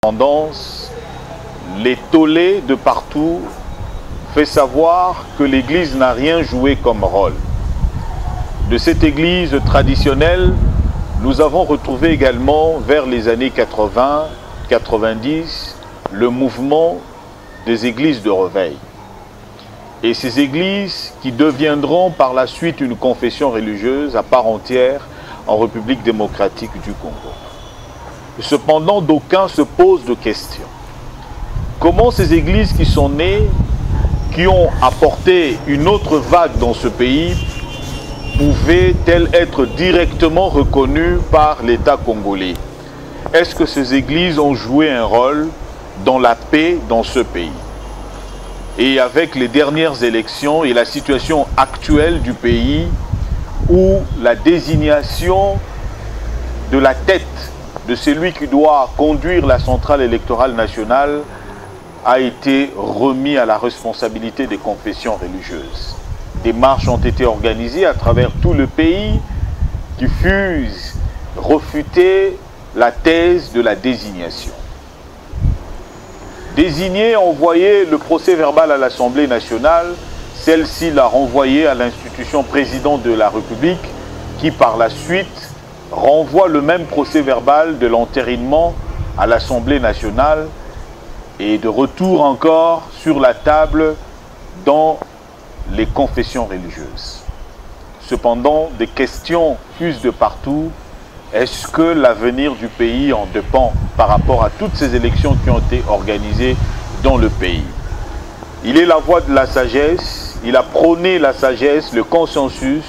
Tendance, les tollés de partout fait savoir que l'Église n'a rien joué comme rôle. De cette Église traditionnelle, nous avons retrouvé également vers les années 80-90 le mouvement des églises de réveil. Et ces églises qui deviendront par la suite une confession religieuse à part entière en République démocratique du Congo. Cependant, d'aucuns se posent de questions. Comment ces églises qui sont nées, qui ont apporté une autre vague dans ce pays, pouvaient-elles être directement reconnues par l'État congolais? Est-ce que ces églises ont joué un rôle dans la paix dans ce pays? Et avec les dernières élections et la situation actuelle du pays, où la désignation de la tête de celui qui doit conduire la centrale électorale nationale a été remis à la responsabilité des confessions religieuses. Des marches ont été organisées à travers tout le pays qui fusent refuter la thèse de la désignation. Désigné, envoyé le procès verbal à l'Assemblée nationale, celle-ci l'a renvoyé à l'institution président de la République qui par la suite renvoie le même procès verbal de l'entérinement à l'Assemblée nationale et de retour encore sur la table dans les confessions religieuses. Cependant, des questions fusent de partout. Est-ce que l'avenir du pays en dépend par rapport à toutes ces élections qui ont été organisées dans le pays? Il est la voix de la sagesse, il a prôné la sagesse, le consensus,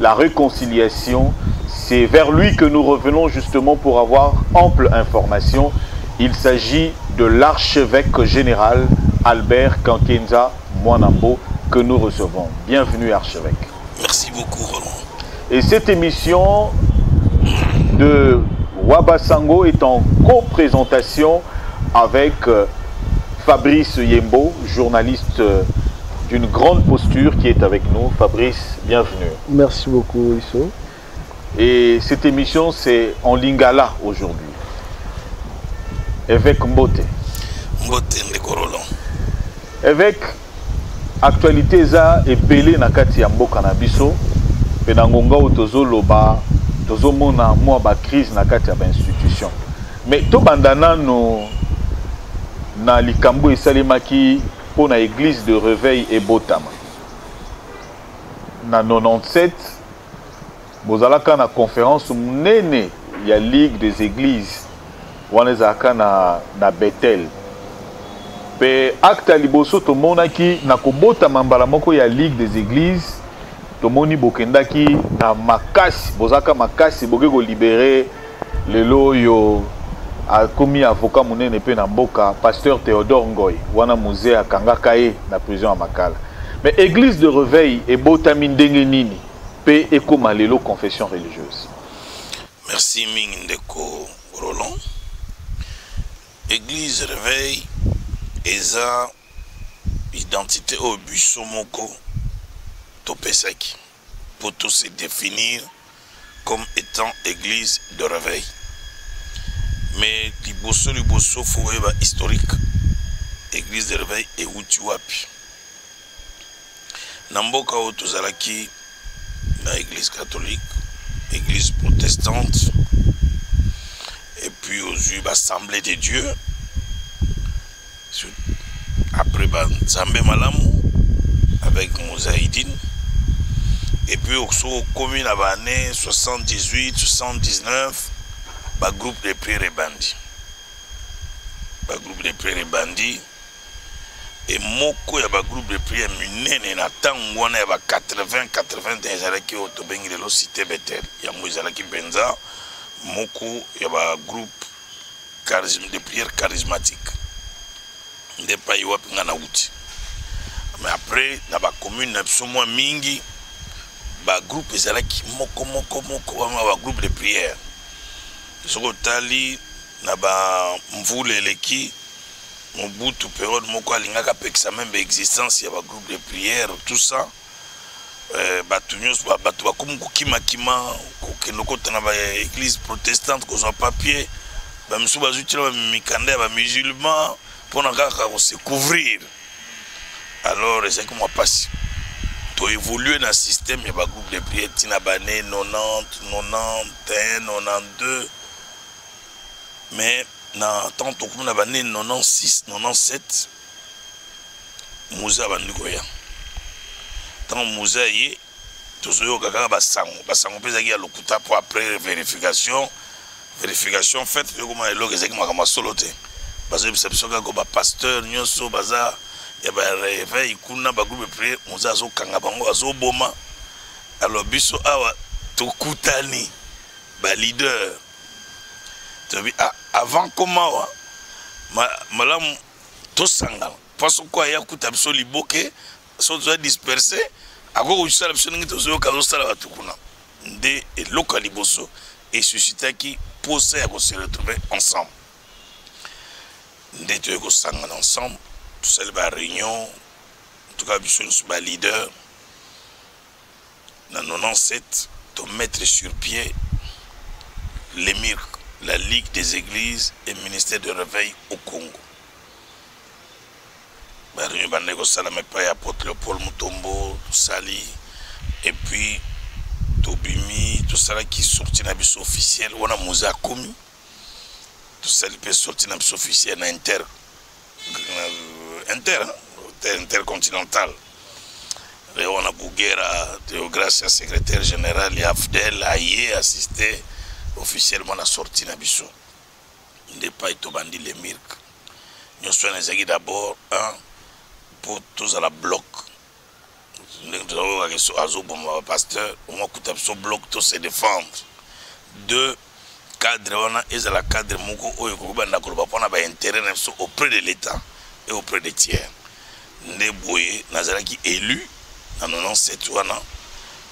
la réconciliation. C'est vers lui que nous revenons justement pour avoir ample information. Il s'agit de l'archevêque général Albert Kankenza Mwanambo que nous recevons. Bienvenue archevêque. Merci beaucoup Roland. Et cette émission de Wabasango est en co-présentation avec Fabrice Yembo, journaliste d'une grande posture qui est avec nous. Fabrice, bienvenue. Merci beaucoup Isso. Et cette émission, c'est en Lingala aujourd'hui. Évêque Mbote. Mbote Ndeko Roland. Évêque, actualité za epele na kati ya mboka na biso. Penangonga otozo loba, tozo mona mwa ba crise na kati ya ba institution. Mais to bandana no na likambo esalemaki pour na église de réveil et Botama. Na 97 bozalaka na conférence munene ya Ligue des églises wanezaka na Bethel. Pe acte liboso tomonaki na kobotama mbala moko ya Ligue des églises tomoni bokendaki na makasi bozaka makasi boke ko libérer lelo yo akomi avocat munene pe na mboka pasteur Théodore Ngoy wana musée akangaka ye na prison ya Makala. Mais église de réveil et botami ndenge nini pe ekoma lelo confession religieuse? Merci mingi Ndeko Roland. Église réveil eza identité au biso moko topesaki pour tout se définir comme étant église de réveil. Mais liboso foureba historique église de réveil et wapi na mboka oyo tozalaki na église catholique, église protestante et puis aux assemblée de Dieu après Zambé Malamu avec Mosaïdine et puis au commune à l'année 78 79 groupe de prières et bandits groupe de prières et bandits et moko ya groupe de prières minene na tango wana ya 80 ezalaki oyo tobengi lelo cité Bethel yango ezalaki benza moko ya groupe de prière charismatique nde pai wapi nga na uti. Mais après na commune na biso mwa mingi groupe ezalaki moko ba groupe de prière soko tali na mvule eleki Mobutu période moko alingaka pekisa même existence ya groupe de prière tout ça batu nyonso bakomi kokima kokende kota na église protestante kozwa papier ba misu bazutila ba mikanda ba musulman pour se couvrir. Alors c'est comme moi passe to évoluer dans le système il y a ba groupe de prière tina bané 90 91 92 mais na tant to comme na bané 96 97 Mouza bandikoya tant Mouza yi to so yo kaka basango peza ki ya lokuta pour après vérification faite de comment eloko ezaki makama solo te parce que c'est ka ko ba pasteur nyonso baza ya ba réveil kuna ba groupe prière Mouza zo kanga bango azo boma alors biso awa to kutani ba leader to bi avant comment malam to sangala parce quoi ya kuta biso liboke so zo disperser ako ko sala biso ngi to zo ka zo sala ba tukuna nde eloko liboso et susciter qui pousse à se retrouver ensemble. Nous sommes ensemble, tout ça, la réunion, en tout cas, nous sommes leaders. Dans 97, de mettre sur pied l'EMIRC, la Ligue des Églises et le ministère de Réveil au Congo. La réunion, nous sommes apôtre Léopold Mutombo, Sali, et puis, Tobimi, tout ça qui sortit dans le officiel, on a Mouza commis. Tout ça qui peut sortir dans le officiel intercontinental. Et on a Bouguera, grâce à secrétaire général, et Afdel, Aïe, assisté officiellement à la sortie dans le n'est pas Itobandi les Mirk. Nous sommes d'abord pour tous à la bloc. Pasteur, on bloc tout se défendre. Deux cadres, et la cadre auprès de l'État et auprès des tiers. Neboye Nazaraki élu dans 97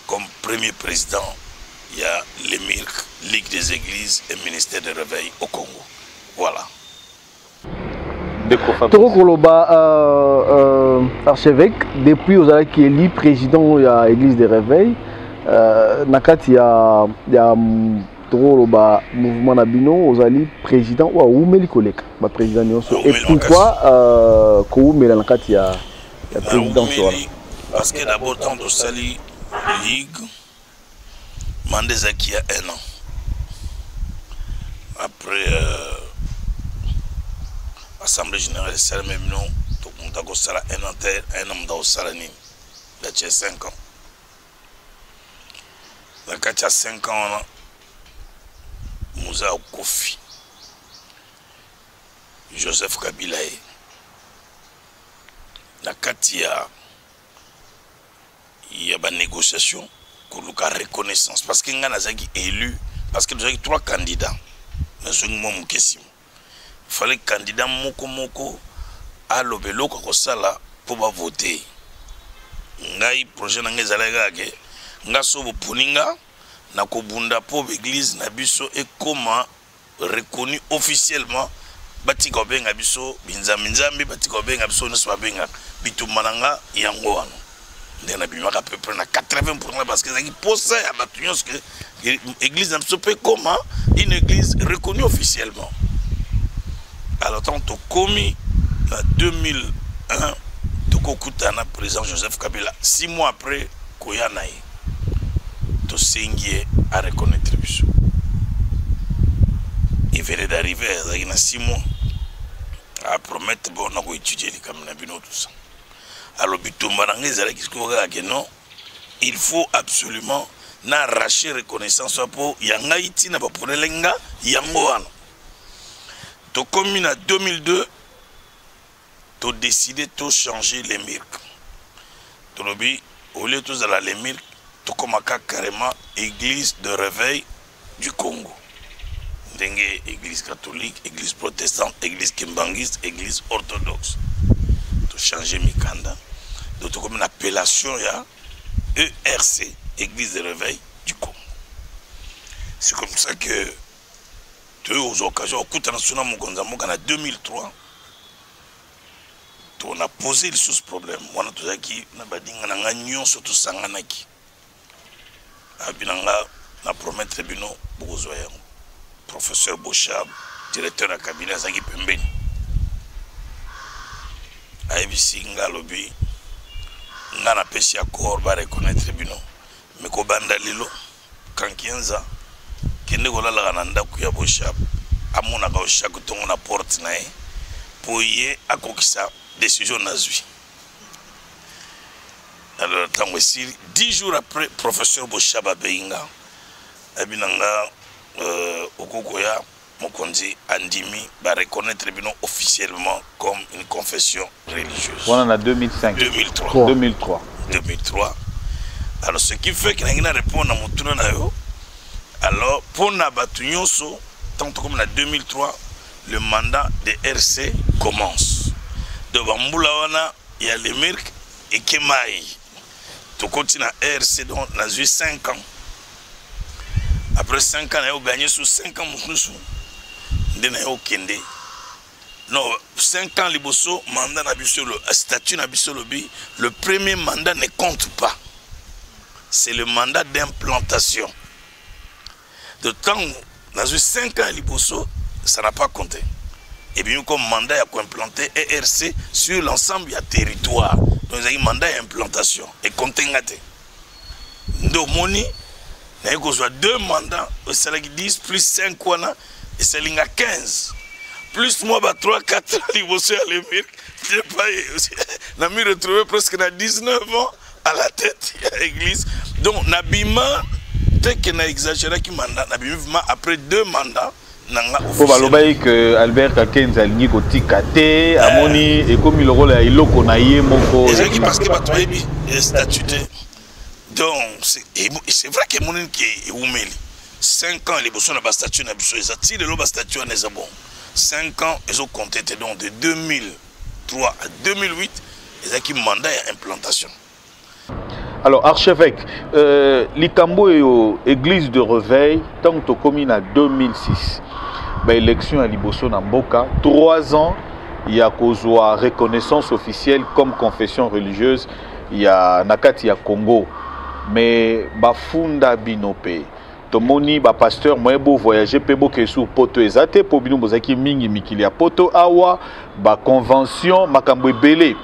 comme premier président, il y a l'EMIRC, Ligue des Églises et Ministère de Réveil au Congo. Voilà. Toko Koloba, archevêque, depuis aux années qui est élu président de l'Église des Réveils, Nakati il y a Toko Koloba mouvement Nabino, aux années président ou Oumeli Koleka, président Nyonso. Et pourquoi Koumela Nakati il y a président parce que d'abord tant de Sali Ligue, Mandezaki a 1 an. Après Assemblée générale, c'est le même nom. Donc, on a un an dans Salani. Il y a 5 ans. Il y a 5 ans, Mouza Kofi, Joseph Kabila. Il y a des négociations pour la reconnaissance. Parce qu'il y a élu, parce qu'il y a 3 candidats. Mais c'est une question. Il fallait que le candidat Moko à l'obélo pour voter. Ngai projet nangé zalagage nga sobo puninga na kobunda po église na biso et comment reconnu officiellement batika benga biso binzambi batika benga biso no so benga bitumananga yango wana ndena bimaka à peu près na 80% parce que zaki posa ya batunyos que église na biso pe comment une église reconnue officiellement. Alors, tant que commis en 2001, Tokokutana, président Joseph Kabila, 6 mois après, Koyanaï, Tosengie a reconnaître Bissou. Il venait d'arriver à 6 mois à promettre bon, on a étudié les caméras, tout ça. Alors, non, il faut absolument n'arracher reconnaissance pour Yangaïti, n'a pas pour les lenga, Yangoan. To commune en 2002, tu as décidé de changer les mirques. Tu as dit, au lieu de la les mirques, tu as carrément église de réveil du Congo. Dengue église catholique, église protestante, église kimbangiste, église orthodoxe. Tu as changé Mikanda. Donc tu as une appellation, ERC, église de réveil du Congo. C'est comme ça que aux occasions, en 2003, on a posé ce problème. On a dit que nous surtout sanganaki. On a promis tribunal professeur Bochab, directeur de cabinet azaki pembeni ayebisi nga lobi nga na pesi accord ba reconnaître bino mais ko banda lelo kankienza kende kolala na ndaku ya Boshab amona ka chaque tongo na porte na ye pour ye akokisa décision nazwi. Alors tant aussi 10 jours après professeur Boshab Abeinga abinanga okokoya Mokonzi Andimi va reconnaître bino officiellement comme une confession religieuse. On en a 2005. 2003. Alors ce qui fait que n'a répondre à mon tour alors pour Nabatunyoso, tant comme en 2003, le mandat de RC commence. De Bamboulawana, il y a les Mirk et Kemaï. Tout continue à RC, donc on a eu 5 ans. Après 5 ans, on a gagné sous 5 ans. Non, 5 ans, liboso, mandat nabisolo, statut nabisolo, le premier mandat ne compte pas. C'est le mandat d'implantation. De temps, dans 5 ans, liboso, ça n'a pas compté. Et bien, comme mandat, il y a implanté ERC sur l'ensemble du territoire. Donc, il y a un mandat d'implantation. Et compté ngate. Donc, moni, il y a 2 mandats, c'est 10 plus 5 wana, et c'est 15. Plus moi, 3, 4 ans, il y a les murs. Je me retrouvé presque 19 ans à la tête de l'église. Donc, Nabima, peut-être qu'il a exagéré qui mandat, Nabima, après 2 mandats, faut valoir que Albert Kakenz a ligné côté Kate, Amoni et comme il rôle à Iloko Naye Moko. Parce que Batoyebi est statuté. Donc, c'est vrai que mon qui est oumeli. 5 ans, les bossons n'ont pas statut, n'a pas statut, les lots statut en bon. 5 ans, ils ont compté donc de 2003 à 2008, ils ont qui mandat et implantation. Alors, archevêque, l'Ikambo est église de réveil, tant que commune en 2006. Élection à Liboso Namboka, 3 ans, il y a kozwa reconnaissance officielle comme confession religieuse, il y a Nakati ya Congo, mais bafunda binope. Tomoni ba pasteur moyebo voyager pe boke sur poto ezate po bino bozaki mingi mikili ya poto awa ba convention makambo ebele.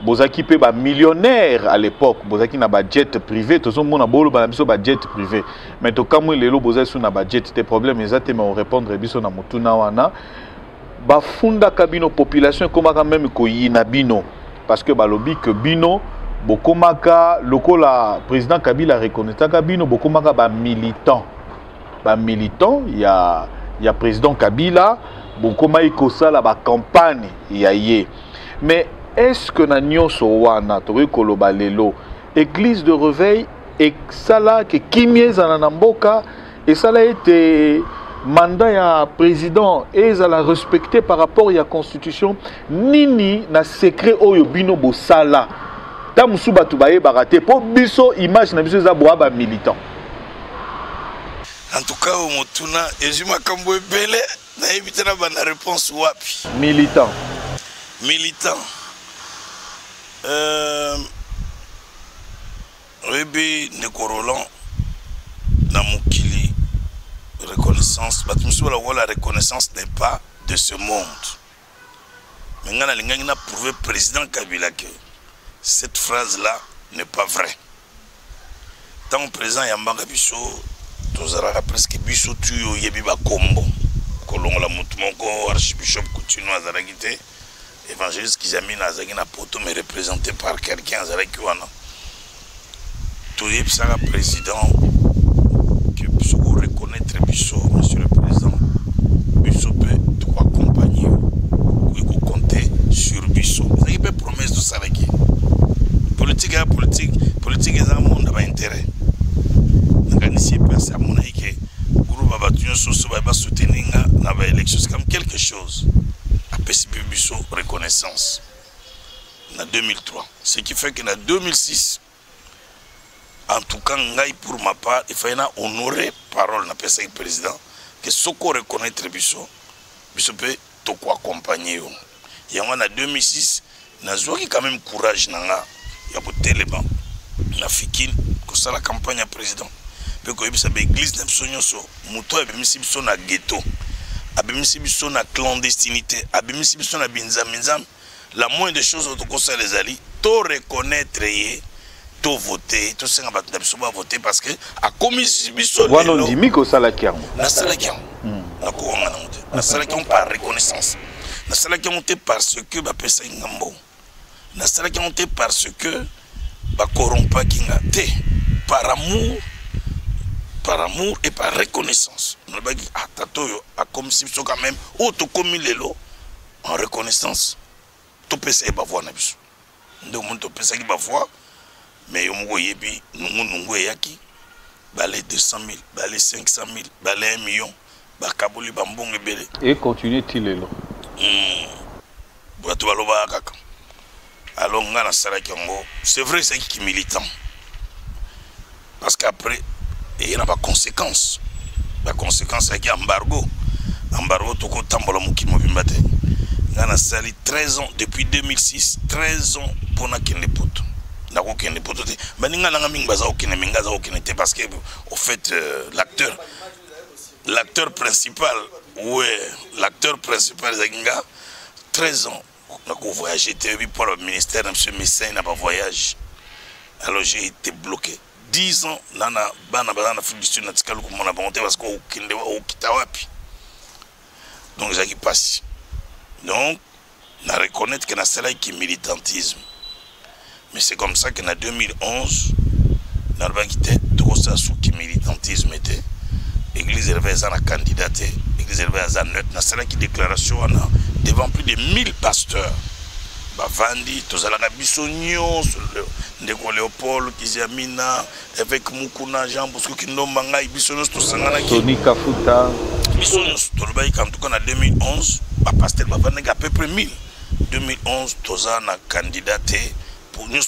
Bozaki pe ba millionnaire à l'époque, bozaki na ba jet privé, tozo mona bolo ba biso ba jet privé. Mais to kamwe lelo bozaki sur na ba jet, te problème ezate mais on répondre biso na mutuna wana. Ba funda kabino population komaka même ko yina bino parce que ba lobi que bino bokomaka lokola président Kabila reconnaît Kabino bokomaka ba militant. Ba militant, il y a président Kabila bokoma ikosala ba campagne ya ye. Mais est-ce que na nyonso wana tokoki koloba lelo église de réveil et sala ke kimieza na mboka et sala ete mandat ya président et ça la respecté par rapport à la constitution nini na secret oyo bino bo sala ta musu batu baye baraté pour biso image na biso za boaba militant. En tout cas au motuna ezuma kambo ebele na éviter na bana réponse wapi militant Rebe Nekorolan dans Moukili, reconnaissance, la reconnaissance n'est pas de ce monde. Mais on a prouvé président Kabila que cette phrase-là n'est pas vraie. Tant président Yambanga Bisso, tozara presque Bisso tuyo yebiba kombo, kolongo la mutumonko archbishop Coutinho Azaragite. Évangéliste qui a mis na poto mais représenté par quelqu'un avec Wana. Tout le président que Bissot reconnaître Bissot, monsieur le président, Bissot peut tout accompagner, il faut compter sur Bissot. C'est une promesse de ça avec politique est politique est un monde à intérêt. Organiser personne à mon avis que groupe va battre sur va soutenir dans l'élection c'est comme quelque chose. Bissot reconnaissance en 2003. Ce qui fait qu'en 2006, en tout cas, pour ma part, il fallait honorer parole na le président que ce qu'on reconnaît Bissot, Bissot peut tout accompagner. Et en 2006, nous avons quand même courage il y a pour téléban, la fikine, que ça la campagne à président. Puis que l'église n'a pas de ghetto. abimisi biso na clandestinité, abimisi biso na binzam. La moindre des choses au conseil les alliés, to reconnaître to voter, to senga batna biso ba voter parce que a commis biso lelo. Wana ndimi ko sala kiango. Na sala kiango. Na ko nga na monte. Na sala kiango par reconnaissance. Na sala kiango parce que ba pesa ngambo. Na sala kiango parce que ba corrompa kinga te par amour et par reconnaissance. On va dire atatoyo a commis biso quand même auto commis lelo en reconnaissance. To pesa ba voix na biso. Ndo mon to pesa ki ba voix. Mais on voyait bien, nous yaki, balé 200 000, balé 500 000, balé 1 million, bakaboli bambong ebele. Et continue-t-il là? Alors, on a c'est vrai, c'est qui est militant. Parce qu'après, il y a des conséquences. La conséquence, c'est qu'il y a embargo. Embargo, tout le temps, on a sali 13 ans, depuis 2006, 13 ans pour nous qui ne pote. Parce que au fait l'acteur principal Zaginga 13 ans on a voyagé, j'étais pour le ministère de M. Messin n'a pas voyagé, alors j'ai été bloqué 10 ans nana bana Afrique du Sud natikalo ko mona bonté parce que okinde okitawapi donc j'ai passé donc na reconnaître que na cela qui militantisme. Mais c'est comme ça qu'en 2011, dans le militantisme était, l'église élevée à candidaté, l'église élevée à neutre, dans cette déclaration devant plus de 1000 pasteurs. Bavandi, tous à la Bissonnion, Ndeko Léopold, Kiziamina, avec Mukuna, Jean Bosco Kindombanga, Bissonnion, tout ça. Tony Kafuta. Bissonnion, tout le bail, en tout cas en 2011, pasteur Bavandi à peu près 1000. 2011, tous à la candidaté. Pour nous,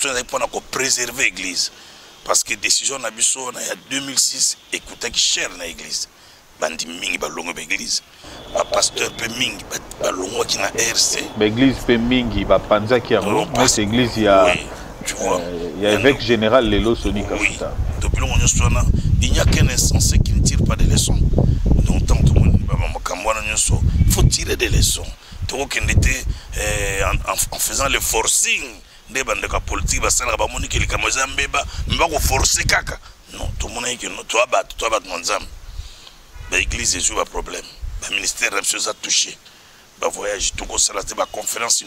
pour préserver l'église. Parce que la décision de Nabiso, il y a 2006, écoutez qui cher dans l'église. Bandi mingi balongo l'église. Le pasteur peut mingi balongo qui na RC. L'église peut mingi ba panza qui a cette église il y a il y a évêque général Lelo Soni Kafuta. Depuis le moment il n'y a qu'un insensé qui ne tire pas des leçons. Donc tant tout le monde il faut tirer des leçons. Tout qu'on était en faisant le forcing. Des bandes de politique, forcer kaka. Non, tout le monde est que toi bat mon zam. L'église est un problème. Le ministère a touché. Le voyage, tout ça, la conférence,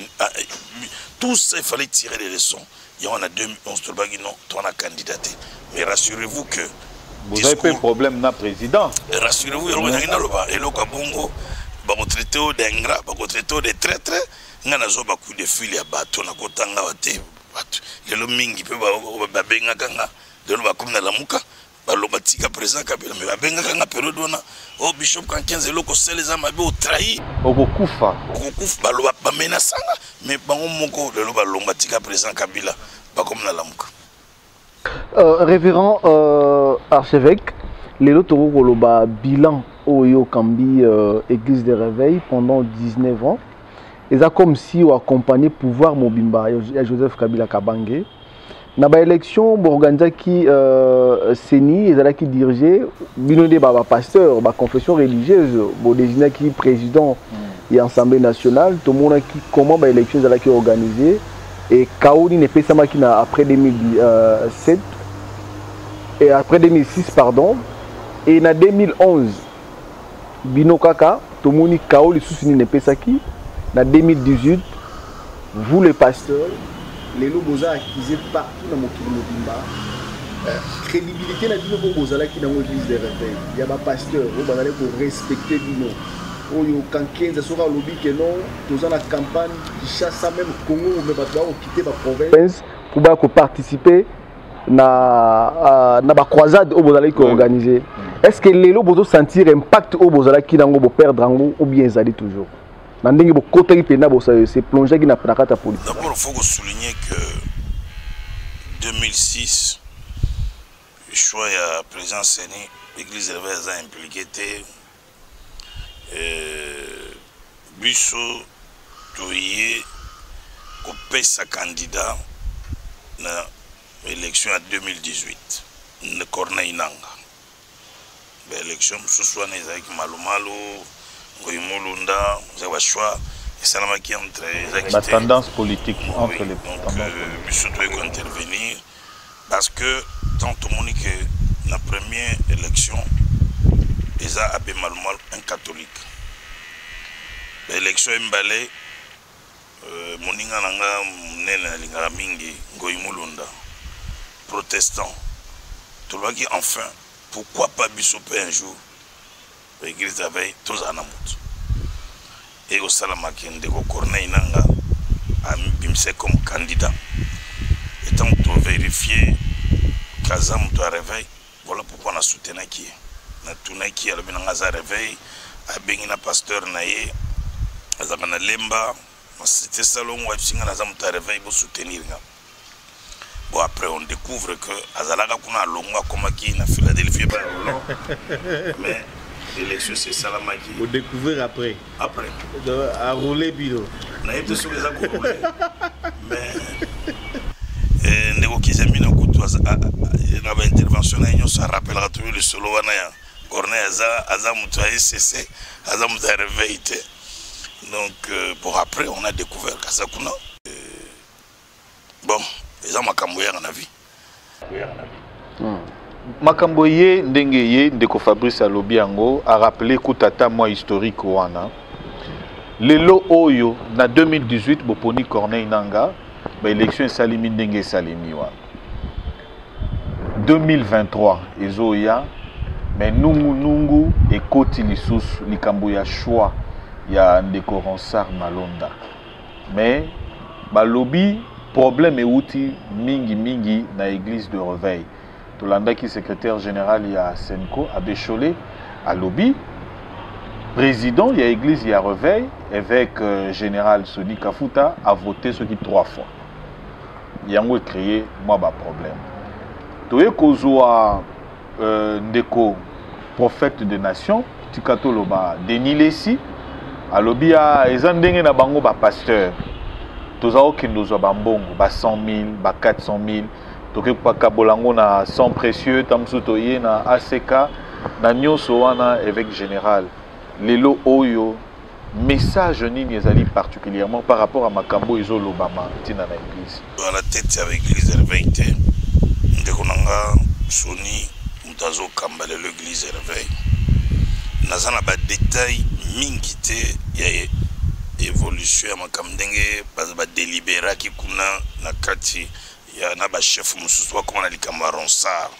tout ça, il fallait tirer des leçons. Il y en a 2011, on a candidaté. Mais rassurez-vous que. Vous avez pas de problème dans le président. Rassurez-vous, il y a un bongo, traité d'ingrat, traité de traître. Ngana zo baku de fil ya bato na kotanga wate bato lelo mingi pe ba benga kanga lelo ba komna la muka ba lo batika président kabila me ba benga kanga période na o bishop kan 15 loko seleza mabe o trahi okufa ba lo ba menasanga me bango moko lelo ba lo batika président kabila ba komna la muka. Révérend archevêque lelo toko koloba bilan oyo kambi église de réveil pendant 19 ans. Et ça comme si on accompagnait pouvoir Mobimba Joseph Kabila Kabange. Dans l'élection, organisé qui Seni, et qui dirigeait, binodé baba pasteur, ba confession religieuse, bon désigné qui président et l'Assemblée nationale, tout le monde qui comment ba élection qui organisée et Kaouni n'est pas ça qui n'a après 2007 et après 2006 pardon et en 2011 Bino Kaka, tout le monde Kaouli sous n'est pas ça qui. En 2018, vous les pasteurs, les lobosa accusés partout dans mon Mobimba. Crédibilité la Bino Bobosa qui dans l'église des réveils. Il y a des pasteurs, vous allez pour respecter Bino. Quand 15 sera au lobby que non, tous en la campagne qui chasse même Congo ou même quitter la province pour participer na ba croisade au Bozala qui organisé. Est-ce que les lobosa sentir impact au Bozala qui dans le perdre ou bien ils allaient toujours? C'est plongé qui n'a pas de politique. D'abord, il faut souligner que 2006, le choix de président Seni, l'église élevée a impliqué Busso, Toye, qui sa candidat dans l'élection en 2018, Corneille Nanga. L'élection, ce soit avec Malomalo. Ngoyimulunda vous avez choix et ça n'a qui entre la tendance politique entre les donc Bissot doit intervenir parce que tant au monde que la première élection ils a mal un catholique l'élection Mbale moninga nanga nena lingara mingi Ngoyimulunda protestant tout le qui enfin pourquoi pas Bissot un jour l'église avait tous en amour et au Salamaki ndeko Corneille nanga a bimse comme candidat étant pour vérifier Kazam doit réveil voilà pourquoi on a soutenu qui na tourné qui a le benanga réveil a bengina pasteur naye azakana lemba c'était salon ou singa na zamu ta réveil pour soutenir nga bon après on découvre que azalaka kuna longwa comme qui na Philadelphie mais l'élection c'est Salamaki. Vous découvrez après. Après. À rouler bidon. On a été sur les accords roulés. Mais Négo-Kizemi n'a pas intervention, ça rappellera toujours le solo. Corneille Aza Moutaï cessé, Aza Moutaï réveillé. Donc pour après on a découvert Kasakuna. Bon, les gens m'ont en avis. Makambo ye ndenge ye ndeko Fabrice alobi yango a rappelé kutata moi historique wana lelo oyo na 2018 boponi Corneille nanga ba élection salimi ndenge salimi wa 2023 ezoya mais nungu ekoti lisusu likambo ya choix ya ndeko Ronsard Malonda mais balobi problème euti mingi na église de Réveil. Tolanda qui secrétaire général il y a Senko à Bécholé à Lobby président il y a église il y a Réveil évêque général Soni Kafuta a voté ce qui 3 fois il y a un créé moi ba problème toye kozwa ndeko prophète de nation tikato loba Denis Lessi à Lobby a ezandenge na bango ba pasteur tozao kindozo ba mbongo ba 100 000 ba 400 000 toke paka bolango na sang précieux tamsutoye na ACK na nyoso wana évêque général lelo oyo message nini ezali particulièrement par rapport à makambo izolo bama tina na église à la tête avec l'église réveil ndeko nanga Soni mutazo kambale l'église réveil nazana ba détail mingi te ya évolution ya makambo ndenge ba délibéra ki kuna na kati il y a un chef Moussousoua comme on a dit Ronsard.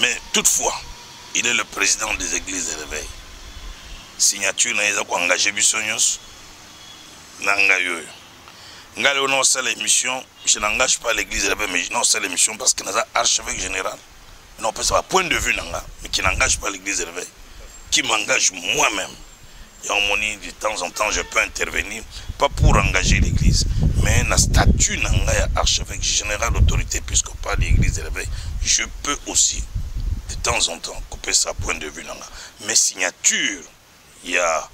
Mais toutefois, il est le président des églises de réveil. Signature n'a pas engagé Bissonios. N'engaye. N'engaye non c'est l'émission. Je n'engage pas l'église de réveil, mais non c'est l'émission parce que nous avons archevêque général. Non, parce que point de vue n'engaye, mais qui n'engage pas l'église de réveil, qui m'engage moi-même. De temps en temps, je peux intervenir, pas pour engager l'église, mais la statut d'archevêque général d'autorité épiscopale de l'église de réveil, je peux aussi, de temps en temps, couper sa point de vue. Mais signature, il y a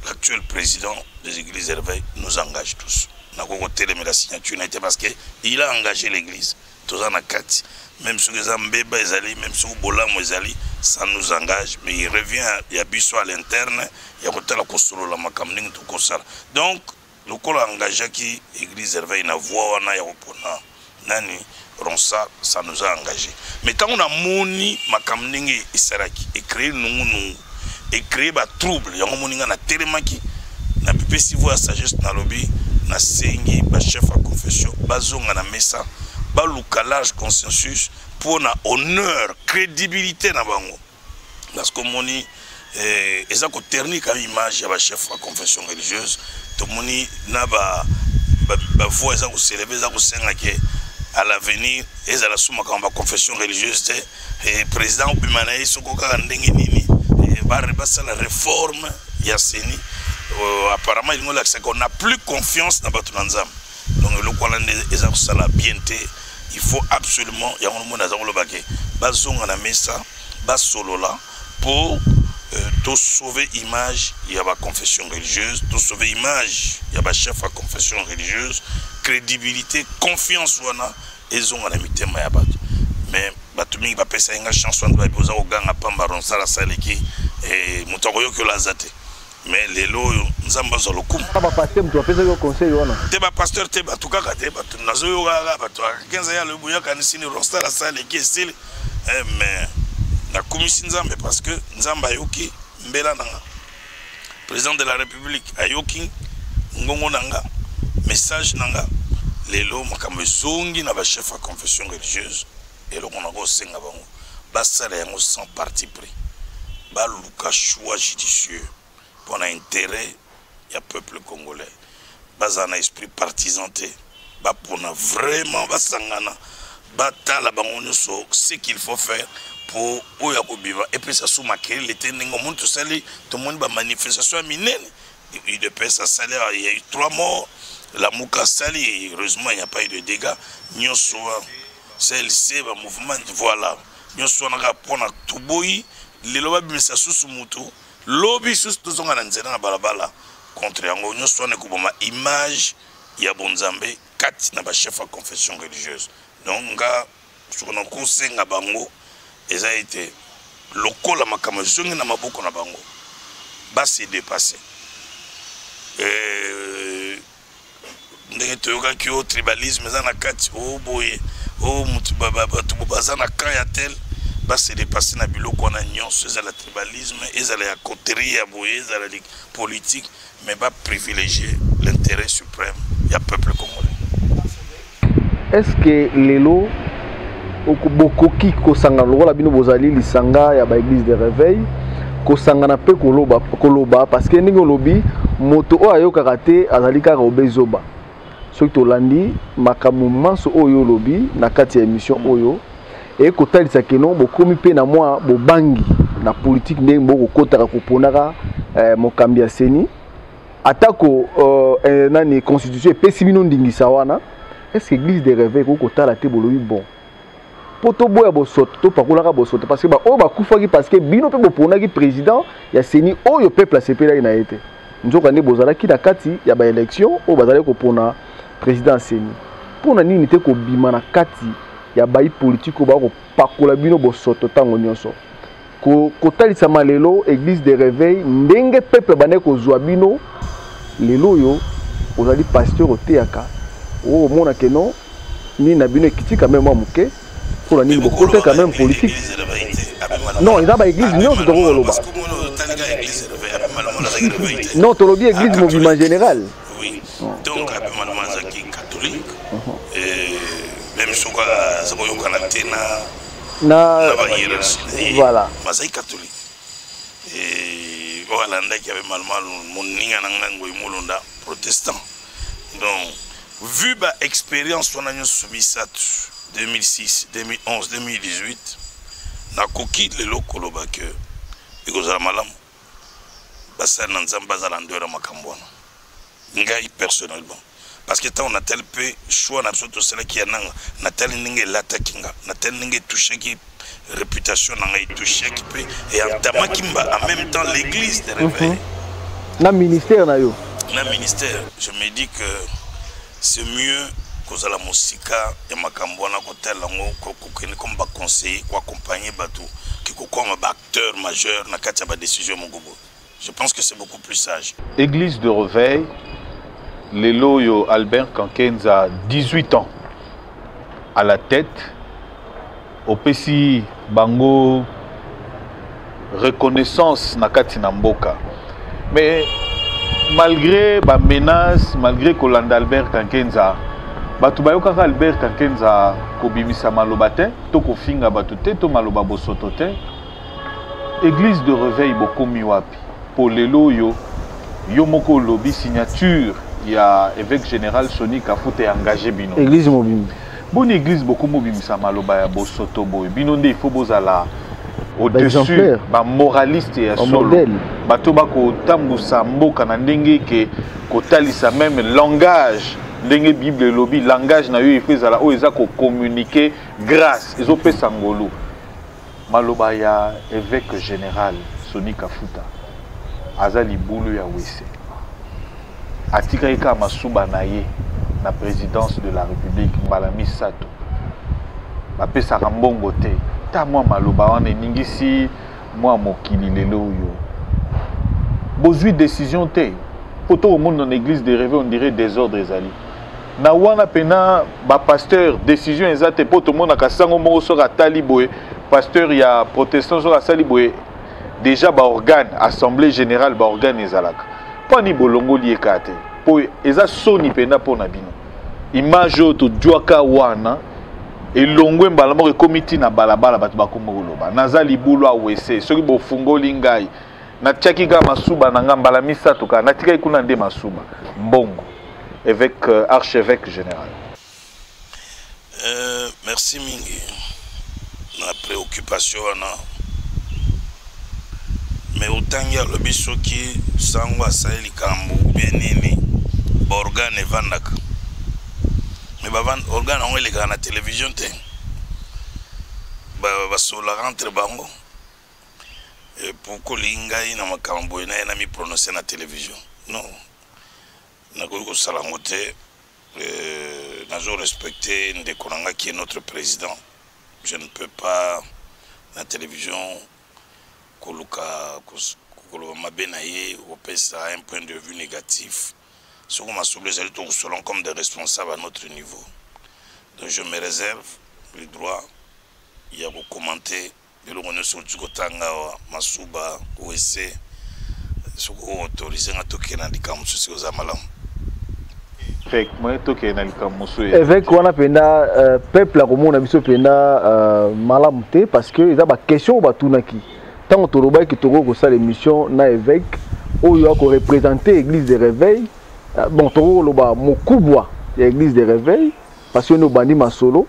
l'actuel président des églises de réveil, nous engage tous. Mais la signature n'a été parce qu'il a engagé l'église. Même si les Ambeba même si les ça nous engage, mais il revient, il y a Bissot à l'interne, il y a côté la Kosolo, la Makamning, tout ça. Donc, le col engagé qui église réveille na voix, on a yapona, nani, Ronsard, ça nous a engagé. Mais tant on a moni Makamning et Saraki, et créé nous, et créé ba trouble, il y a un moninga na télémaki, na pipé si vous à sagesse na lobby, na sengi, ba chef à confession, bazonga na messa. Le calage consensus pour na honneur, crédibilité na bango. Parce que moni eza ko terni comme image ya ba chef de confession religieuse, to moni na ba voix eza ko célébrer eza ko senga ke à l'avenir eza la suma comme ba confession religieuse et président Bimanaï soko ka ndenge nini ba la réforme ya seni apparemment il ngol accès qu'on n'a plus confiance dans batu nzam. Donc le quoi eza ko sala bienté. Il faut absolument, il y a un monde à Zangolobake, basons à la messa, bas solo là, pour tout sauver image, il y a ma confession religieuse, tout sauver image, il y a ma chef à confession religieuse, crédibilité, confiance, ils ont à la mité Mayabat. Mais, bato mingi bapesa yenga chanson de babiboza koganga pamba ronsala saleki moto akoyoki ola aza te mais lelo oyo nzambe azwa lokumu bapaster moto apesaki conseil wana te bapasteur te bato kaka te bato nazoyokaka bato akenza ya loyo boyokanisini ronsala saleki esili mais nakumisi nzambe parce que nzambe ayoki mbela nanga président de la république ayoki ngongo nanga message nanga lelo makambo ezongi na bachef ya confession religieuse eloko na kosenga bango basala yango sans parti pris baluka choix judicieux pour intérêt ya peuple congolais baza na esprit partisan te bapona vraiment basangana batala bango nyonso ce qu'il faut faire pour oya kobiva et puis ça sous makeli te ndenge monde tosali tomoni ba manifestation ya minene de paix ça salaire il y a eu 3 morts la mouka sali heureusement il n'y a pas eu de dégâts nyonso celle-ci ba mouvement voilà nyonso na pona tuboyi lelo babimisa susu mutu lobi susu tozonga na nzela na balabala contre yango nyonso na kuboma image ya bonzambe kati na ba chef à confession religieuse donc nga sukona kosenga bango eza été lokola makambo zongi na maboko na bango basi dépasser ndenge toyokaki o tribalisme eza na kati o boye o mutu bato baza na camp ya tel basi dépasser na biloko wana nyonso ezala tribalisme ezala ya coterie ya boye ezala politique mais ba privilégier l'intérêt suprême ya peuple congolais. Est-ce que lelo bokoki kosanga lokola bino bozali lisanga ya ba église de réveil kosangana pe koloba parce que ndenge olobi moto oyo ayokaka te azali kaka obezoba soki tolandi makambo manso oyo olobi na kati ya émission oyo e kotalisa keno bokomi pe na mwa bobangi na politique ndenge bokokotaka koponaka mokambi ya seni atako nani constitution epesi bino ndingisa wana. Est-ce que l'église de réveil kokotala te bolobi bon poto boya bosoto to pakolaka bosoto parce que ba o ba kufaki parce que bino pe boponaki président ya seni oyo peuple asepelaki na ete nzoka nde bozalaki na kati ya ba élection o bazali kopona président seni pona nini te kobima na kati ya bayi politique ba ko pakola bino bosoto tango nyonso kotalisa malelo église de réveil ndenge peuple bane kozwa bino lelo yo ozali pasteur oteaka o mona que non ni na bino ekiti quand même muke pour la nini bokote quand même politique non ils ont ba église non to koloba non to lobi église mouvement général oui donc abimana mazaki catholique et même soka zaboyo kana tena na voilà mazaki catholique et voilà ndaki abimalmal moninga nango imulunda protestant donc vu ba expérience on a eu subissat 2006, 2011, 2018 na koki le lokolo ba que ikozala malamu basa na nzamba za landera makambwana ngai personnellement parce que tant on a tel peu choix na absolument cela qui ananga na tel ninge latakinga na tel ninge touché qui réputation nanga touché qui peut et en tamakimba en même temps l'église de réveil na ministère na yo na ministère je me dis que c'est mieux que la musique et ma cambouana côté lango comme ba conseiller ou accompagner bateau qui comme acteur majeur na katia ba décision mongobo. Je pense que c'est beaucoup plus sage. Église de réveil, les loyo Albert Kankenza 18 ans à la tête au PC bango reconnaissance na katina mboka. Mais malgré ba menace, malgré Kolanda Albert Kankenza batu bayokaka Albert Kankenza kobimisa maloba te to kofinga batu te to maloba bosoto te église de réveil bokomi wapi pour lelo yo moko lobby signature ya évêque général Soni Kafute engagé bino église mobimbi bonne église bokomo bimisa maloba ya bosoto boy bino nde il faut bozala au-dessus ba moraliste ya solo bato bako tambusa mboka na ndenge ke kotalisa même langage ndenge bible lobby langage na yo ifezala o eza ko communiquer grâce ezopesa ngolo maloba ya évêque général Soni Kafuta aza libulu ya wese atika eka masuba na ye na présidence de la république mbala misato bapesaka mbongo te ta mwa maloba wana eningisi mwa mokili lelo oyo bozwi décision te po to monde dans l'église de rêver on dirait désordre ezali na wana pena ba pasteur décision ezate po to monde akasango moko soka tali boye pasteur ya protestant soka sali boye déjà ba organe assemblée générale ba organe ezalaka po ni bolongo lieka te po eza soni pena po na bino image to dwaka wana elongwe mbala moko komiti na balabala bato bakomoloba naza libulu awese soki bofungoli ngai natiaki ka masuba na ngamba la misato ka natika kuna nde masuba mbongo avec archevêque général. Merci mingi na préoccupation wana mais autant ya lobi soki sango asali kambu benini organe vandaka mais bavan organe on les gars na télévision te ba sola rentre bango et pour kolinga ina makambo na mi prononcer na télévision non na ko salangote n'a jamais respecté Ndekonanga qui est notre président. Je ne peux pas la télévision koluka mabenaye opesa un point de vue négatif. Ce qu'on m'a soulevé, c'est tout selon comme des responsables à notre niveau. Donc je me réserve le droit. Il y a beaucoup commenté. De l'on sur du Kotanga, Masuba, OSC, ce qu'on autorise à toquer dans les camps aux Amalam. Avec wana pena peuple akomona biso pena malamu te parce que eza ba question batunaki tant toloba ki toko ko sala émission na évêque oyo ko représenter église de réveil bon toko loba mokubwa ya église de réveil parce que no bandi masolo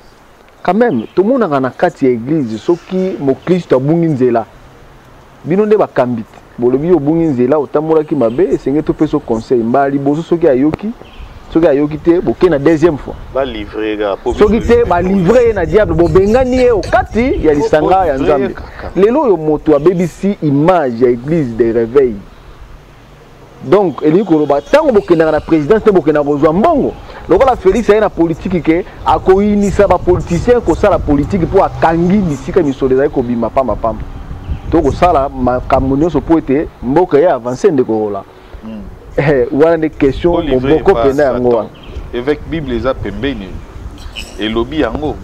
quand même tout le monde na kati ya église soki mo Christ abungi nzela bino nde bakambit bolobi obungi nzela otamolaki mabe esenge to peso conseil mbali bozo soki ayoki soki ayokite boke na deuxième fois ba livrer ga soki te ba livrer na diable bobengani e okati ya lisanga ya nzambe lelo yo moto a BBC image ya église de réveil donc eli ko loba tango bokenda na présidence te bokenda kozwa mbongo lokola Félix ya na politique ke akoinisa ba politicien ko sala politique pour akangi bisika misolo za ko bima pamba pamba to ko sala makambo nyonso po ete mboka ya avancer ndeko wana des questions beaucoup pena yango avec Bible eza pembeni et lobi yango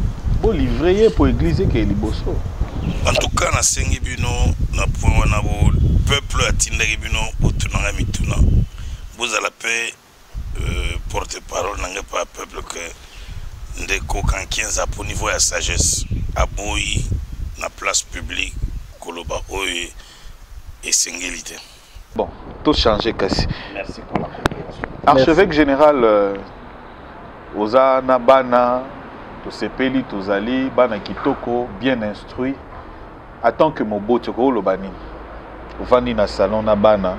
bo livrer pour église ke liboso en tout cas na sengi bino na point wana bo peuple atindaki bino botunanga mituna boza la paix porte-parole nanga pa peuple que ndeko kan 15 à pour niveau ya sagesse aboyi na place publique koloba oyo et singélité. Bon, tout changer kasi. Merci pour la compréhension. Archevêque général Oza Nabana, Tosepeli, Tozali, Bana Kitoko, bien instruit. Attends que mon beau toko lobani. Ovani na salon Nabana.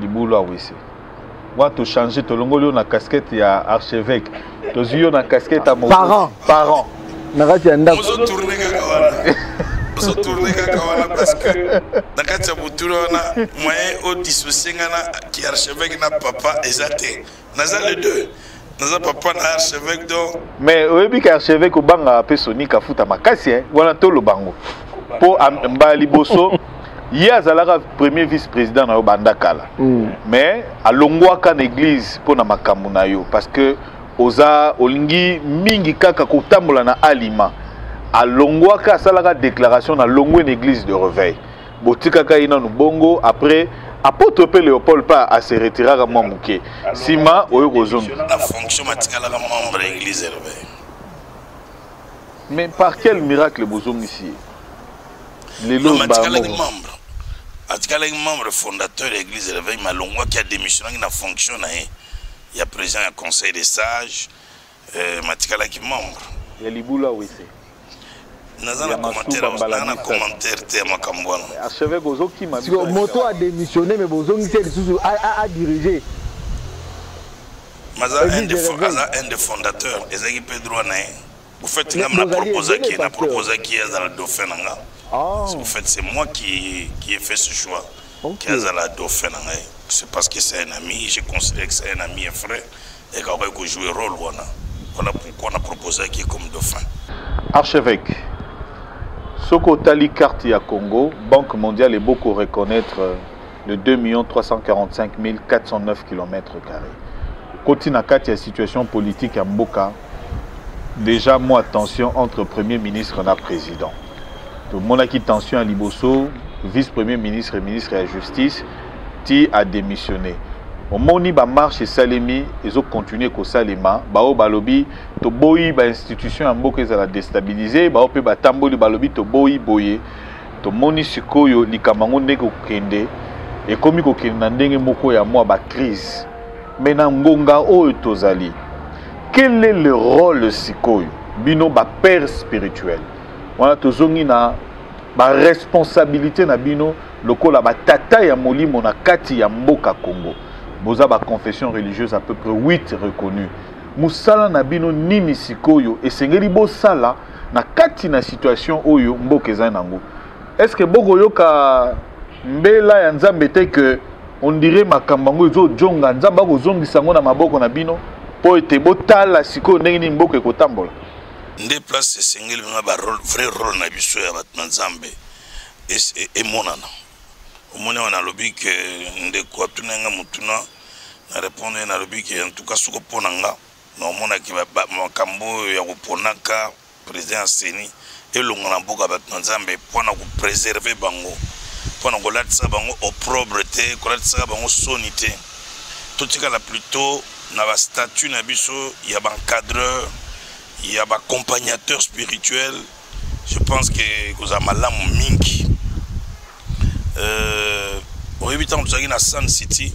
Libulo awese. Moi to changer to longolo na casquette ya archevêque. To zuyo na casquette à mon parent. Nakati ya ndako. Mozo tourner kaka so tourner kaka wana parce que nakati ya buturo wana moyen au dissocier ngana qui archevêque na papa ezate naza les deux naza papa na archevêque donc mais oyebi ka archevêque obanga pe soni ka futa makasi wana to lobango po mbali boso ya zalaka premier vice-président na yo banda kala mais alongwaka na église po na makambo na yo parce que oza olingi mingi kaka kotambola na alima alongwaka salaka déclaration na longwe l'église de réveil botikaka ina nubongo après apôtre P Léopold pas à se retirer à Mamouké sima oyo kozonga la fonction matikala la membre de l'église de réveil. Mais par quel miracle bozonga ici les lots matikala les membres atikala les membres fondateur de l'église de réveil malongwa qui a démissionné na fonction na il y a président du conseil des sages matikala qui membre ya libula wese nazana commentaire te makambwana archevêque ozoki ma moto a démissionné mais bozongi c'est sous a dirigé maza un des fondateurs ezaki Pedro na vous faites na proposer qui est dans le dauphin nanga vous faites c'est moi qui ai fait ce choix qui est dans le dauphin nanga c'est parce que c'est un ami je considère que c'est un ami et frère et qu'on va jouer rôle wana Voilà pourquoi on a proposé qui est comme dauphin. Archevêque, Soko Tali carte ya Congo, Banque mondiale est beaucoup reconnaître le 2 345 409 km². Côté na kati ya situation politique à Mboka, déjà moi tension entre Premier ministre et Président. Tout le monde a qui tension à Liboso, vice-premier ministre et ministre de la Justice, qui a démissionné. Au moment où marche et Salemi, ils ont continué avec Salema, bao balobi, to boyi ba institution en Mboka ils ont déstabilisé, bao pe ba tamboli balobi to boyi boye, to moni sikoyo likamango ndeko kende, et comme ko kende ndenge moko ya moi ba crise. Mais na ngonga o tozali. Quel est le rôle sikoyo? Bino ba père spirituel. Wana tozongi na ba responsabilité na bino lokola ba tata ya molimo na kati ya mboka Congo. Boza ba confession religieuse à peu près 8 reconnus. Musala na bino nini sikoyo esengeli bo sala na kati na situation oyo mboka eza nango. Est-ce que boko yoka mbela ya nzambe te que on dirait makambango ezo jonga nzamba ko zongisa ngo na maboko na bino po ete botala sikoyo ndenge ni mboka ekotambola. Nde place esengeli ba vrai rôle na biso ya batmanzambe et monana. Omone wana lobi que nde ko tunenga mutuna na répondre na lobi que en tout cas suko ponanga na omona ki makambo ya koponaka président Seni et longona mboka batmanzambe pona ko préserver bango pona ko latsa bango opprobriété ko latsa bango sonité totika la plutôt na ba statut na biso ya ba encadreur il y a un accompagnateur spirituel. Je pense que vous avez malam mingi. Au 8 ans, vous avez dans Sun City.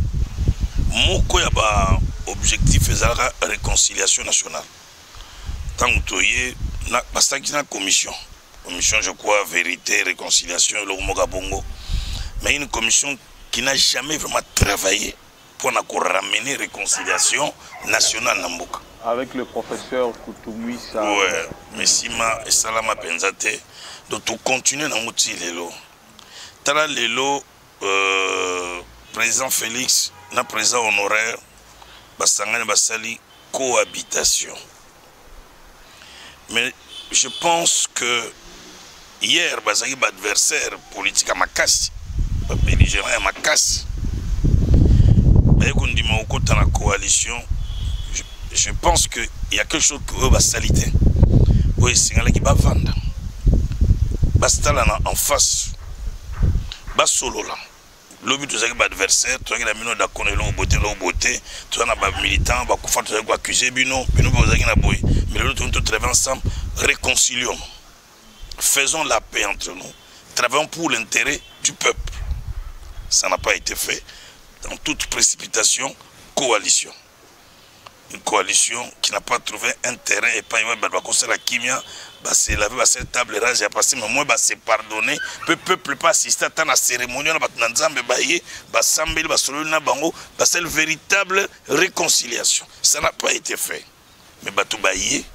Moko ya ba objectif est la réconciliation nationale. Tant que vous avez na commission, je crois, vérité, réconciliation, le Bongo. Mais une commission qui n'a jamais vraiment travaillé pour ramener réconciliation nationale dans Mboka. Avec le professeur Koutoumi, ça. Ouais, mais si ma et Salama Penzate, donc tout continuer dans l'outil Lelo. Tala Lelo, président Félix, na président honoraire, Basangane Basali, cohabitation. Mais je pense que hier, Basagi adversaire politique à Makassi, belligérant à Makassi, dans la coalition. Je pense qu'il y a quelque chose qui va salité. Oui, c'est un qui va vendre. Bastala en face. Basolo là. Le but de ces adversaires, tu as la minute d'accord l'eau beauté, tu as un militant, tu as accusé bino, bino na boy. Mais le tout travailler ensemble, réconcilions. Faisons la paix entre nous. Travaillons pour l'intérêt du peuple. Ça n'a pas été fait. Dans toute précipitation, coalition. Une coalition qui n'a pas trouvé un terrain et pas la kimia, c'est la vie, c'est table rase à passer, mais moi c'est pardonné. Le peuple pas assister à la cérémonie, c'est une véritable réconciliation. Ça n'a pas été fait. Mais batou baye,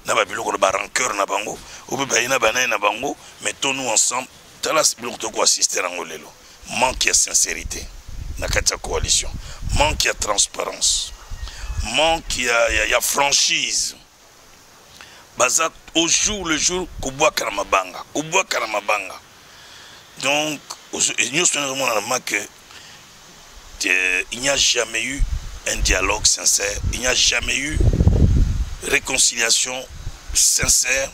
na babilo ko ba rancœur na bango, ou baye na banane na bango, mettons-nous ensemble. Talas bilo ko assister à ngolelo. Manque de sincérité dans la coalition, manque de transparence. Manque, il y a franchise. Bazak au jour le jour, Kubwa Karamabanga. Donc, nous sommes que il n'y a jamais eu un dialogue sincère, il n'y a jamais eu réconciliation sincère,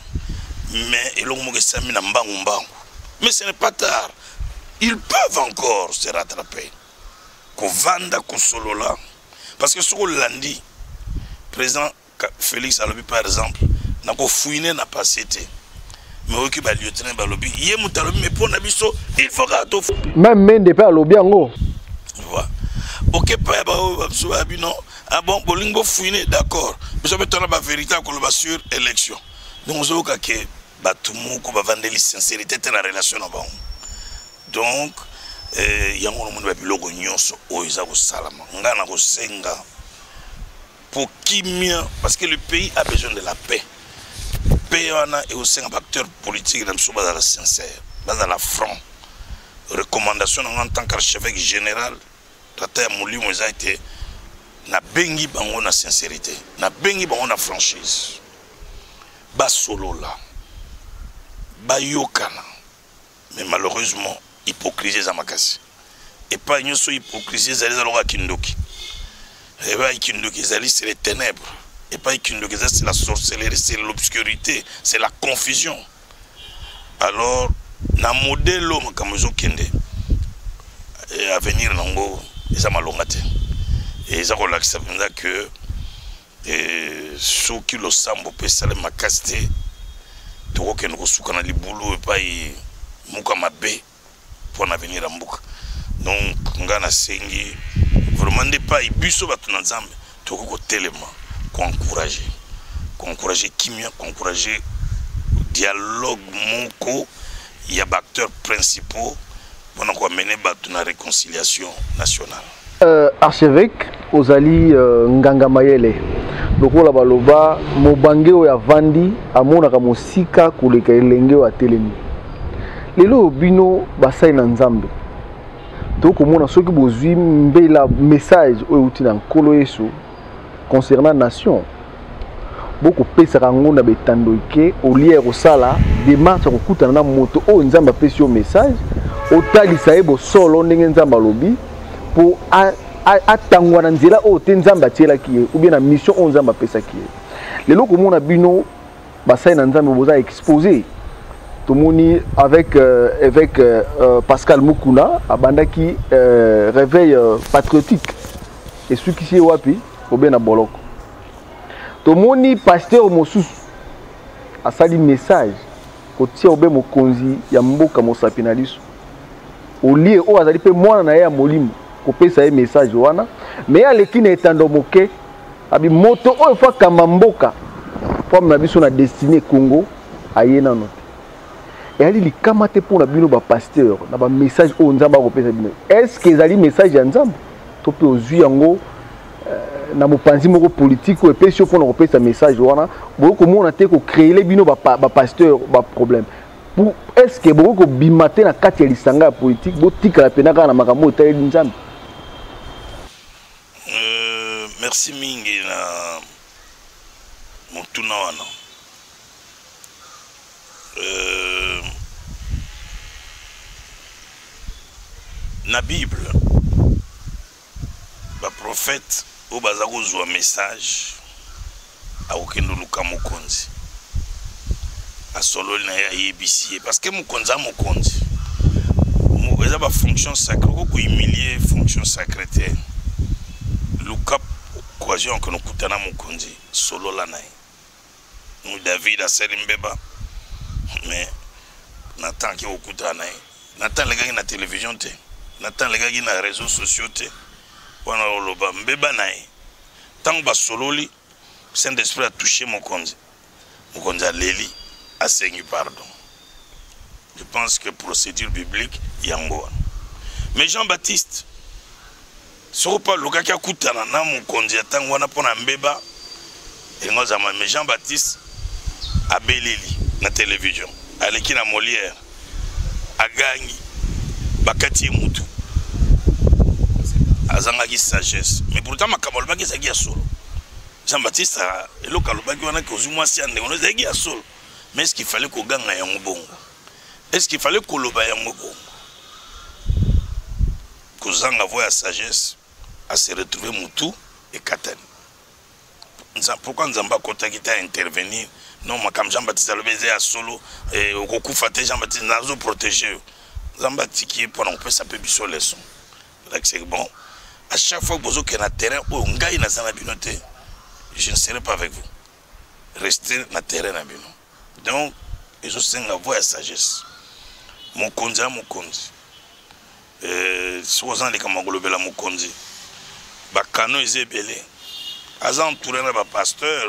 mais ce n'est pas tard. Ils peuvent encore se rattraper. Kovanda Kosolola. Parce que sur le lundi, le président Félix Alobi, par exemple, n'a pas fouiné, n'a pas cité. Mais il y a le lieutenant Balobi, il y a mais pour Nabiso, il faut que même Mende pas Alobi en voilà. Ok, pas non. Ah bon, Bolingo fouiné, d'accord. Mais ça veut dire la vérité qu'on va sur élection. Donc, on a que tout le monde va vendre la sincérité de la relation. Donc, il y a un monde qui a pour parce que le pays a besoin de la paix. Le pays est aussi un acteur politique dans la sincère, dans la franc. Recommandation en tant qu'archevêque général, Tata Mouli a été na bengi bango na sincérité, na bengi bango na franchise. Ba solo là, ba yokana. Mais malheureusement, hypocrisie za makasi. Et pas une seule hypocrisie za les aloga kindoki. Et pas kindoki zali c'est les ténèbres. Et pas kindoki c'est la sorcellerie, c'est l'obscurité, c'est la confusion. Alors na modèle makamozo kende et à venir nango ça malongate. Et ça relaxe que ceux qui le sambo peut saler ma caste to que nous soukana li boulot et pas muka mabe pour l'avenir en bouc. Donc ngana sengi vraiment des pas biso batu na nzambe to ko telema ko encourager kimia, encourager dialogue moko il y a acteurs principaux pour nous mener batu na réconciliation nationale. Archevêque ozali nganga mayele lokola baloba mobange oya vandi amonaka mosika koleka elenge oya telemi lelo bino basai na nzambe tokomona soki bozwi mbela message oyo uti na nkolo Yesu concernant nation boko pesaka ngo na betando ke olie kosala démarche kokutana na moto oyo nzambe apesi yo message otalisa ebo solo ndenge nzambe alobi pour atangwa na nzela o te nzamba tiela ki ou bien na mission on nzamba pesa ki lelo ko mona bino basai na nzambe boza exposé to moni avec Pascal Mukuna abandaki réveil patriotique et ceux qui wapi au bien na boloko to moni pasteur mosusu asali message ko tia obe mokonzi ya mboka mosapinaliso au lieu o azali pe mwana na ya molimo kopesa un message wana mais aleki na etando moke abi moto oyo fa kamba mboka forme na biso na destiné Congo ayena no et ali likama te pour na bino ba pasteur na ba message o nzamba kopesa bino est-ce que ezali message ya nzamba to pe ozwi yango na mopanzi moko politique o epesi pour na kopesa message wana boko mona te ko créer bino ba pasteur ba problème pour est-ce que boko bimate na kati ya lisanga politique botika la penaka na makambo ta nzamba. Merci mingi na mutuna wana na Bible ba prophète o baza kozwa message a okendo luka mokonzi asolo na ya yebisi parce que mokonzi a mokonzi mo eza ba fonction sacrée ko humilier fonction sacrée luka occasion que nous kutana mokonzi solo la nae nous David a selimbeba mais n'attend que okutana nae n'attend les gars na télévision te n'attend les gars na réseaux sociaux te wana oloba mbeba nae tant ba sololi Saint-Esprit a touché mokonzi a leli a saigné pardon. Je pense que procédure biblique yango mais Jean-Baptiste sur pas le gars qui a coûté na mokonzi atango wana pona mbeba engozama mais Jean-Baptiste a beleli na télévision aleki na Molière agangi bakati mutu azangaki sagesse mais pourtant makamolo baki zaki ya solo Jean-Baptiste eloka lobaki wana ko zumwa siande on zaki ya solo mais est-ce qu'il fallait ko ganga yango bongo est-ce qu'il fallait ko loba yango bongo ko zanga voya sagesse à se retrouver Moutou et Katani. Pourquoi nous avons contacté à intervenir? Non, comme Jean-Baptiste a levé à solo et au coup faté Jean-Baptiste n'a pas protégé. Jean-Baptiste qui est pour nous ça peut biso leçon. C'est bon. À chaque fois que vous avez un terrain où on gagne dans la binoté, je ne serai pas avec vous. Restez dans le terrain na bino. Donc, je sais que vous avez sagesse. Mon konzi a mon konzi. Si vous avez un global à mon konzi. Bakano ezebele aza entouré na ba pasteur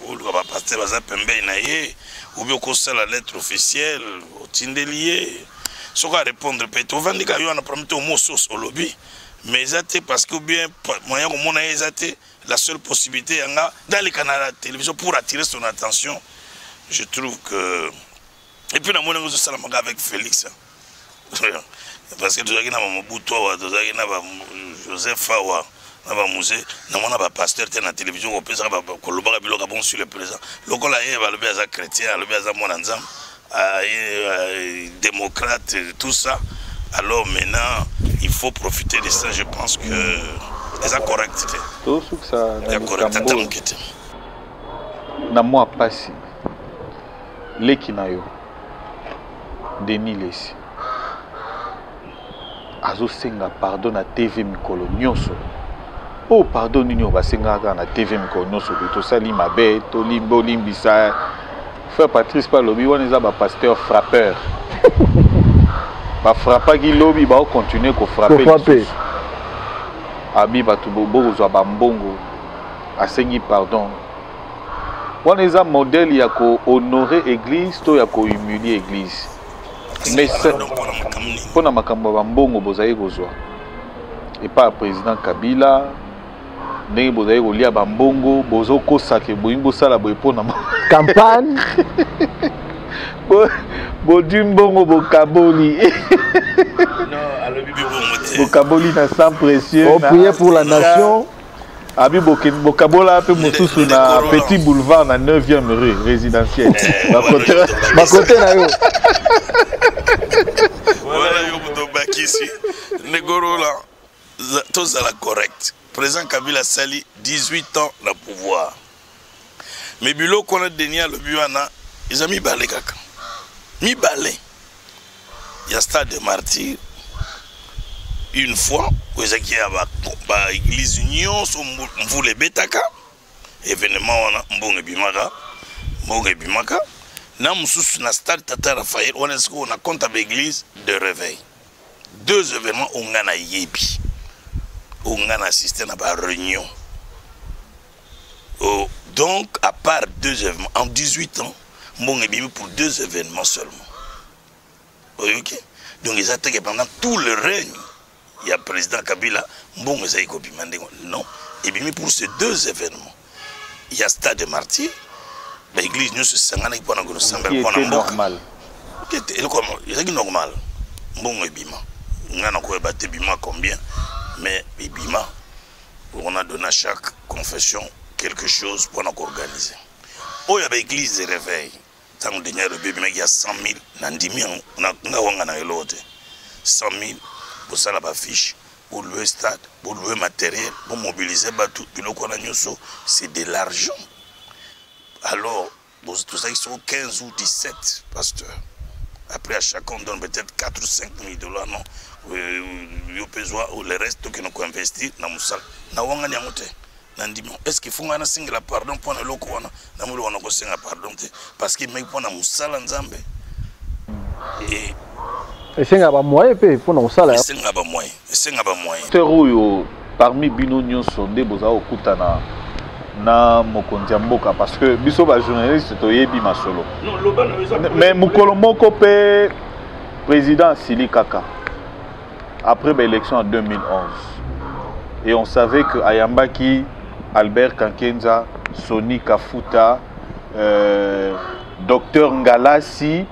ou ba pasteur baza pembe na ye ou bien ko la lettre officielle otindelier soka répondre peut on vandika yo na promettre au mot sauce au lobby mais ezate parce que bien moyen ko mona ezate la seule possibilité yanga dans les canaux de télévision pour attirer son attention je trouve que et puis na mona ngo sala manga avec Félix parce que tu as na Mobutu wa tu as na Joseph Fawa na ba musée na mona ba pasteur te na télévision ko pesa ba koloba biloko bon sur le président lokola ye ba lobi aza chrétien lobi aza mwana nzam démocrate tout ça alors maintenant il faut profiter de ça je pense que c'est correct tout ça c'est correct na moi pasi leki na yo Denis Lesi azo senga pardon na TV mikolo nyonso oh pardon nini basenga na TV mikolo nyonso to sali mabe to limbo limbisa frère Patrice Palobi wana eza ba pasteur frappeur ba frappa ki lobi ba continuer ko frapper abi batu bobo zo ba mbongo asengi pardon wana eza modèle ya ko honorer église to ya ko humilier église mais pour na makambo ba mbongo bozaye kozwa et pas président Kabila ndenge bozaye kolia ba mbongo bozo kosake boyimbo sala boy pona campagne bo mbongo bo kaboli bo kaboli na sans pression on prier pour la nation abi bokabola pe mosusu na petit boulevard na 9e rue résidentielle ba côté na yo voilà yo boto bakisi negoro la tous à la correct président Kabila sali 18 ans na pouvoir mais bilo kona denia le biwana ils ont mis balé kaka mi balé il y a stade de martyr une fois vous avez ba église union so mvule betaka événement on mbonge bimaka na mususu na stade Tata Raphaël on est on a compte avec église de réveil 2 événements on a yebi on a assisté à la réunion oh, donc à part 2 événements en 18 ans mbonge bimi pour 2 événements seulement ok donc ils attaquent pendant tout le règne. Il y a le président Kabila, bon, non. Et bien pour ces 2 événements, il y a stade de martyr, l'église nous se sent pour nous normal. C'est normal. Bon, et bima. On a encore battu bima combien, mais bima, on a donné à chaque confession quelque chose pour nous organiser. Oh, il y a l'église de réveil. Tant que il y a 100 000, on a 10 000, on a 100 000. Pour ça, la fiche, pour le stade, pour le matériel, pour mobiliser tout le c'est de l'argent. Alors, tout ça, ils sont 15 ou 17 pasteurs. Après, à chacun, on donne peut-être 4 ou 5 000 $, non? Ou le reste qui nous investir dans le salle. Est-ce qu'il faut un single pardon pour le loco? Parce qu'il m'a dit pour un salle en Zambie. Et c'est un moyen pour nous ça là. C'est un moyen. C'est un moyen. Teruyo parmi bino nyonso nde boza okutana na mokonzi mboka parce que biso ba journaliste to yebi masolo. Mais mukolo moko pe président Sili Kaka après l'élection en 2011 et on savait que Ayambaki, Albert Kankenza, Soni Kafuta, Docteur Ngalasi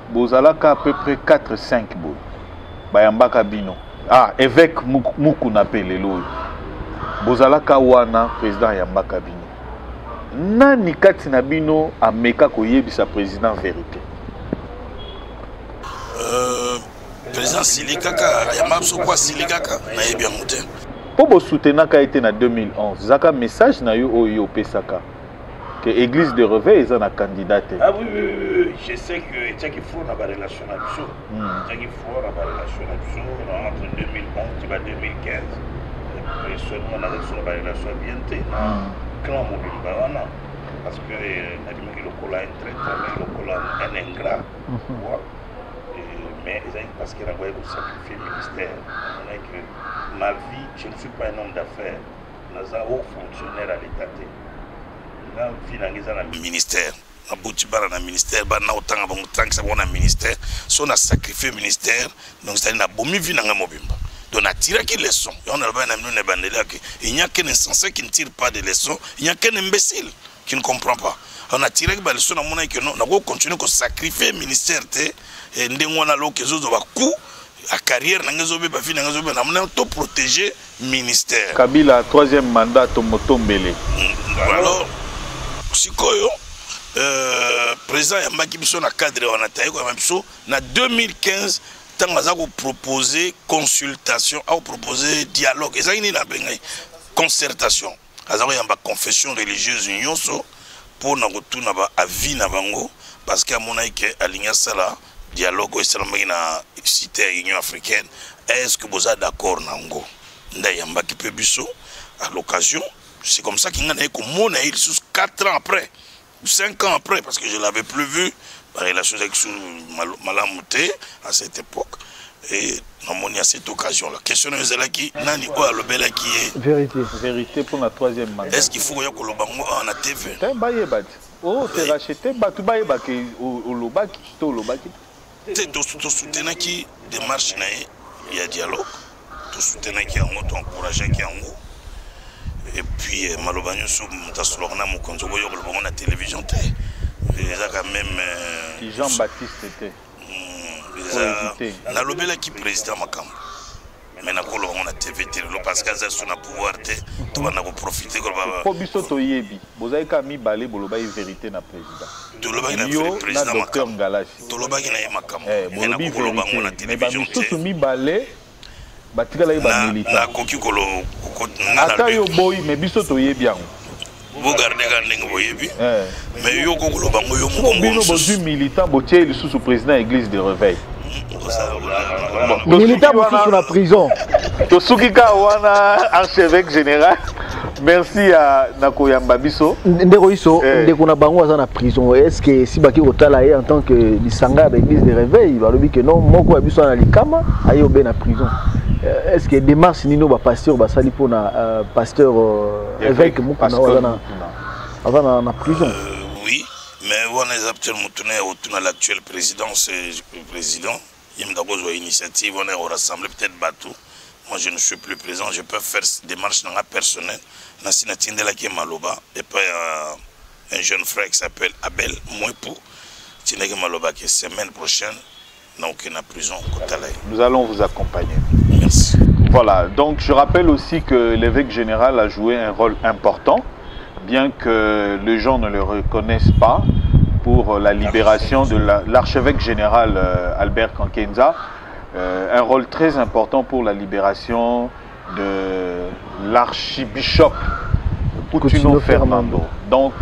bozalaka à peu près 4-5 boy bayambaka bino évêque Mukuna pelelo bozalaka wana président yambaka bino nani kati na bino ameka koyebisa président vérité président Sili Kaka yambabso kwa Sili Kaka na yebi amute po bo soutenaka été na 2011 zaka message na yo oyo pesaka que l'église de réveil est un candidat. Ah oui, je sais que il faut une relation avec ça. Il faut une relation avec ça entre 2011 et 2015. Et seulement on a une relation bien clan mobile parce que le cola est très le cola est un ingrat. Mais parce qu'il a envoyé pour sacrifier le ministère. Ma vie, je ne suis pas un homme d'affaires. Je suis un haut fonctionnaire à l'État. Ministère na butibara na ministère ba na otanga ba mutanga sabona ministère so na sacrifier ministère donc c'est na bomi vinanga mobimba donc na tirer qui leçon et on a ba na mine bandela que il n'y a qu'un insensé qui ne tire pas de leçons il n'y a qu'un imbécile qui ne comprend pas on a tiré ba leçon na mona que non na go continuer ko sacrifier ministère te et ndengona lo kezozo ba coup la carrière nangezobe ba vie nangezobe na mona to protéger ministère. Kabila troisième mandat to motombele. Alors sikoyo président yambaki biso na cadre wana taye ko biso na 2015 tant aza ko proposer consultation ou proposer dialogue ezali na bengai concertation aza ko yamba confession religieuse nyonso pour na retourna ba avis na bango parce que amona ke alinya sala dialogue esalamaki na cité Union africaine. Est-ce que vous êtes d'accord nango nda yambaki pe biso à l'occasion. C'est comme ça qu'il y a eu 4 ans après, 5 ans après, parce que je ne l'avais plus vu, la relation avec Malamouté à cette époque. Et à cette occasion, la question est qui nani quoi le bel qui est vérité. Vérité pour la troisième mandat. Est-ce qu'il faut que le bango en a TV? Oh, c'est racheté, tu vas au Lobaki, au Lobaki. Tu soutiens qui démarche, il y a dialogue, tu soutiens qui en tu encourages qui en haut. Et puis malobagno sous mutasolorna mon konzo yo le bon la télévision té déjà quand même Jean-Baptiste était na lobela qui président makam mais na ko on a TV té le parce que ça sur na pouvoir té to va na profiter ko baba ko biso to yebi bozai ka mi balé boloba vérité na président to lobaki na président makam to lobaki na makam mais na ko loba on a télévision té to mi balé batika la ba militant na koki kolo ata yo boy mais biso to yebi yango vous gardez quand ndenge boyebi mais yo ko kolo bango yo mo bino bozu militant botie le sous président église de réveil militant sous la prison to sukika wana archevêque général. Merci à Nakoyamba Biso. Ndeko iso ndeko na bango aza na prison. Est-ce que si baki otala en tant que lisanga de l'église de réveil balobi que non moko biso na likama ayo be na prison. Est-ce que démarche nino ba pasteur ba sali pour na pasteur évêque moko na na prison? Oui, mais on est actuellement tourné autour de l'actuel président, c'est le président. Il me donne une initiative, on est au rassemblé peut-être bateau. Moi je ne suis plus présent, je peux faire des démarches dans la personnelle. Nassina Tindela qui est Maloba, et puis un jeune frère qui s'appelle Abel Mouepou, Tindela Maloba qui est semaine prochaine, donc in a prison. Nous allons vous accompagner. Merci. Voilà, donc je rappelle aussi que l'évêque général a joué un rôle important, bien que les gens ne le reconnaissent pas, pour la libération de l'archevêque général Albert Kankenza. Un rôle très important pour la libération de l'archibishop Coutinho Fernando. Donc,